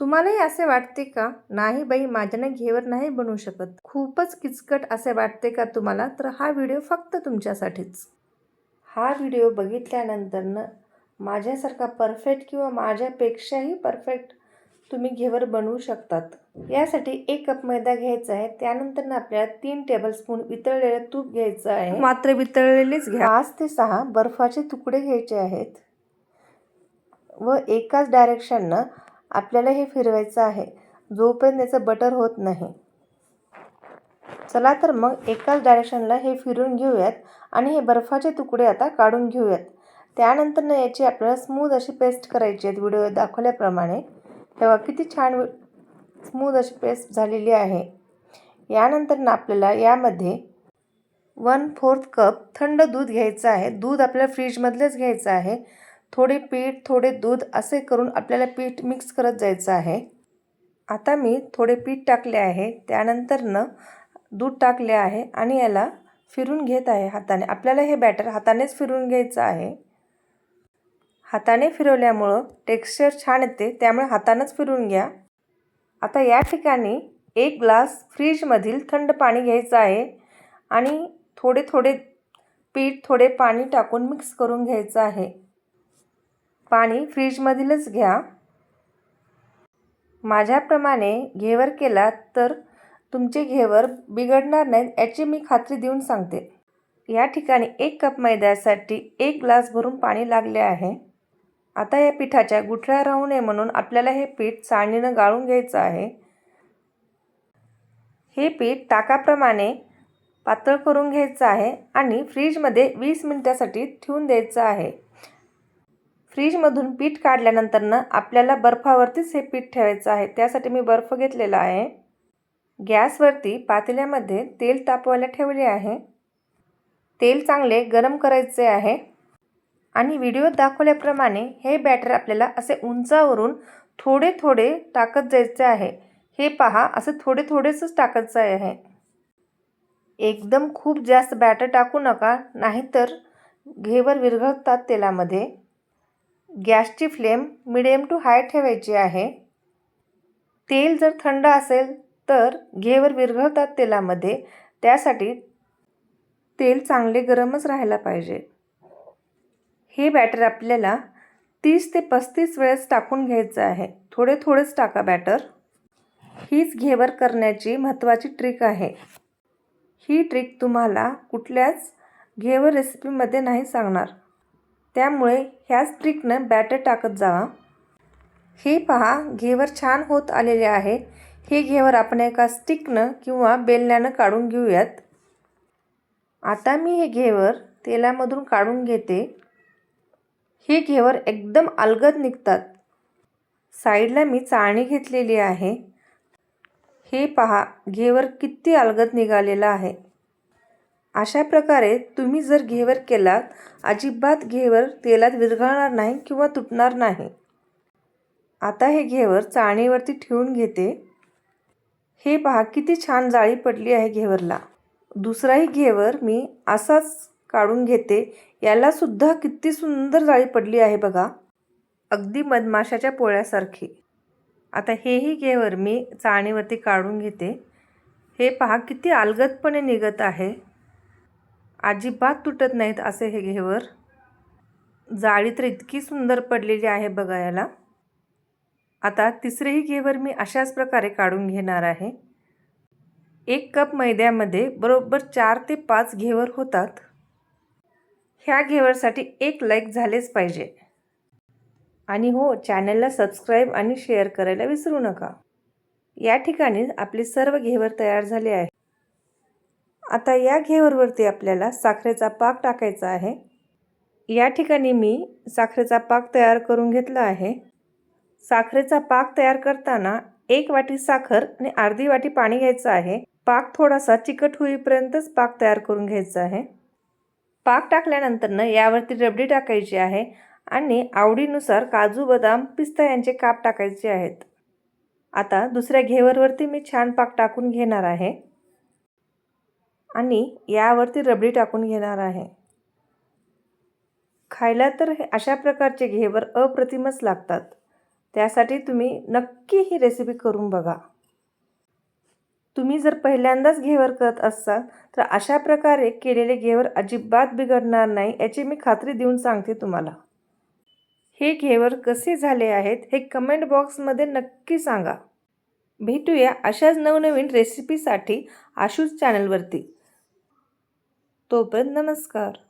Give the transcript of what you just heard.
तुम्हालाही असे वाटते का? नाही बाई, माझ्याने घेवर नाही बनवू शकत, खूपच किचकट असे वाटते का तुम्हाला? तर हा व्हिडिओ फक्त तुमच्यासाठीच. हा व्हिडिओ बघितल्यानंतर माझ्यासारखा परफेक्ट किंवा माझ्यापेक्षाही परफेक्ट तुम्ही घेवर बनवू शकतात. यासाठी 1 कप मैदा घ्यायचा आहे. त्यानंतर आपल्याला 3 टेबलस्पून वितळलेले तूप घ्यायचं आहे. मात्र वितळलेलेच घ्या. 5 ते 6 बर्फाचे तुकडे घ्यायचे आहेत व एकाच डायरेक्शननं आपल्याला हे फिरवायचं आहे जोपर्यंत त्याचं बटर होत नाही. चला तर मग एकाच डायरेक्शनला हे फिरून घेऊयात आणि हे बर्फाचे तुकडे आता काढून घेऊयात. त्यानंतर याची आपल्याला स्मूथ अशी पेस्ट करायची आहे. व्हिडिओ दाखवल्याप्रमाणे तेव्हा किती छान स्मूथ अशी पेस्ट झालेली आहे. यानंतर आपल्याला यामध्ये 1/4 कप थंड दूध घ्यायचं आहे. दूध आपल्याला फ्रीजमधलेच घ्यायचं आहे. थोडे पीठ थोडे दूध असे करून आपल्याला पीठ मिक्स करत जायचं आहे. आता मी थोडे पीठ टाकले आहे, त्यानंतर दूध टाकले आहे आणि याला फिरून घेत आहे हाताने. आपल्याला हे बॅटर हातानेच फिरून घ्यायचं आहे. हाताने फिरवल्यामुळं टेक्स्चर छान येते, त्यामुळे हातानेच फिरून घ्या. आता या ठिकाणी 1 ग्लास फ्रीजमधील थंड पाणी घ्यायचं आहे आणि थोडे थोडे पीठ थोडे पाणी टाकून मिक्स करून घ्यायचं आहे. पाणी फ्रीजमधीलच घ्या. माझ्याप्रमाणे घेवर केला तर तुमचे घेवर बिघडणार नाहीत याची मी खात्री देऊन सांगते. या ठिकाणी 1 कप मैद्यासाठी 1 ग्लास भरून पाणी लागले आहे. आता या पिठाच्या गुठळ्या राहू नये म्हणून आपल्याला हे पीठ चाळणीनं गाळून घ्यायचं आहे. हे पीठ ताकाप्रमाणे पातळ करून घ्यायचं आहे आणि फ्रीजमध्ये 20 मिनिटासाठी ठेवून द्यायचं आहे. फ्रीजमधून पीठ काढल्यानंतर आपल्याला बर्फावरतीच हे पीठ ठेवायचं आहे. त्यासाठी मी बर्फ घेतलेला आहे. गॅसवरती पातेल्यामध्ये तेल तापवायला ठेवले आहे. तेल चांगले गरम करायचे आहे आणि व्हिडिओत दाखवल्याप्रमाणे हे बॅटर आपल्याला असे उंचावरून थोडे थोडे टाकत जायचे आहे. हे पहा, असं थोडे थोडेच टाकायचं आहे. एकदम खूप जास्त बॅटर टाकू नका, नाहीतर घेवर विरघळतात तेलामध्ये. गॅसची फ्लेम मिडियम टू हाय ठेवायची आहे. तेल जर थंड असेल तर घेवर विरघळतात तेलामध्ये, त्यासाठी तेल चांगले गरमच राहायला पाहिजे. हे बॅटर आपल्याला 30 ते 35 वेळेस टाकून घ्यायचं आहे. थोडे थोडेच टाका बॅटर. हीच घेवर करण्याची महत्त्वाची ट्रिक आहे. ही ट्रिक तुम्हाला कुठल्याच घेवर रेसिपीमध्ये नाही सांगणार, त्यामुळे ह्याच ट्रिकनं बॅटर टाकत जावा. हे पहा, घेवर छान होत आलेले आहे. हे घेवर आपण एका स्टिकनं किंवा बेलण्यानं काढून घेऊयात. आता मी हे घेवर तेलामधून काढून घेते. हे घेवर एकदम अलगद निघतात. साईडला मी चाळणी घेतलेली आहे. हे पहा, घेवर किती अलगद निघालेला आहे. अशा प्रकारे तुम्ही जर घेवर केलात, अजिबात घेवर तेलात विरघळणार नाही किंवा तुटणार नाही. आता हे घेवर चाळणीवरती ठेवून घेते. हे पहा, किती छान जाळी पडली आहे घेवरला. दुसराही घेवर मी असाच काढून घेते. याला सुद्धा किती सुंदर जाळी पडली आहे बघा, अगदी मधमाशाच्या पोळ्यासारखी. आता हेही घेवर मी चाळणीवरती काढून घेते. हे पहा, किती अलगदपणे निघत आहे. अजिबात तुटत नाहीत असे हे घेवर. जाळी तर इतकी सुंदर पडलेली आहे बघा याला. आता तिसरेही घेवर मी अशाच प्रकारे काढून घेणार आहे. 1 कप मैद्यामध्ये बरोबर 4 ते 5 घेवर होतात. ह्या घेवरसाठी 1 लाईक झालेच पाहिजे. आणि हो, चॅनलला सबस्क्राईब आणि शेअर करायला विसरू नका. या ठिकाणी आपले सर्व घेवर तयार झाले आहे. आता या घेवरवरती आपल्याला साखरेचा पाक टाकायचा आहे. या ठिकाणी मी साखरेचा पाक तयार करून घेतला आहे. साखरेचा पाक तयार करताना 1 वाटी साखर आणि अर्धी वाटी पाणी घ्यायचं आहे. पाक थोडासा चिकट होईपर्यंतच पाक तयार करून घ्यायचा आहे. पाक टाकल्यानंतर यावरती रबडी टाकायची आहे आणि आवडीनुसार काजू, बदाम, पिस्ता यांचे काप टाकायचे आहेत. आता दुसऱ्या घेवरवरती मी छान पाक टाकून घेणार आहे आणि यावरती रबडी टाकून घेणार आहे. खायला तर अशा प्रकारचे घेवर अप्रतिमच लागतात. त्यासाठी तुम्ही नक्की ही रेसिपी करून बघा. तुम्ही जर पहिल्यांदाच घेवर करत असाल तर अशा प्रकारे केलेले घेवर अजिबात बिघडणार नाही, याची मी खात्री देऊन सांगते तुम्हाला. हे घेवर कसे झाले आहेत हे कमेंट बॉक्समध्ये नक्की सांगा. भेटूया अशाच नवनवीन रेसिपीसाठी आशूज चॅनलवरती. तोपर्यंत नमस्कार.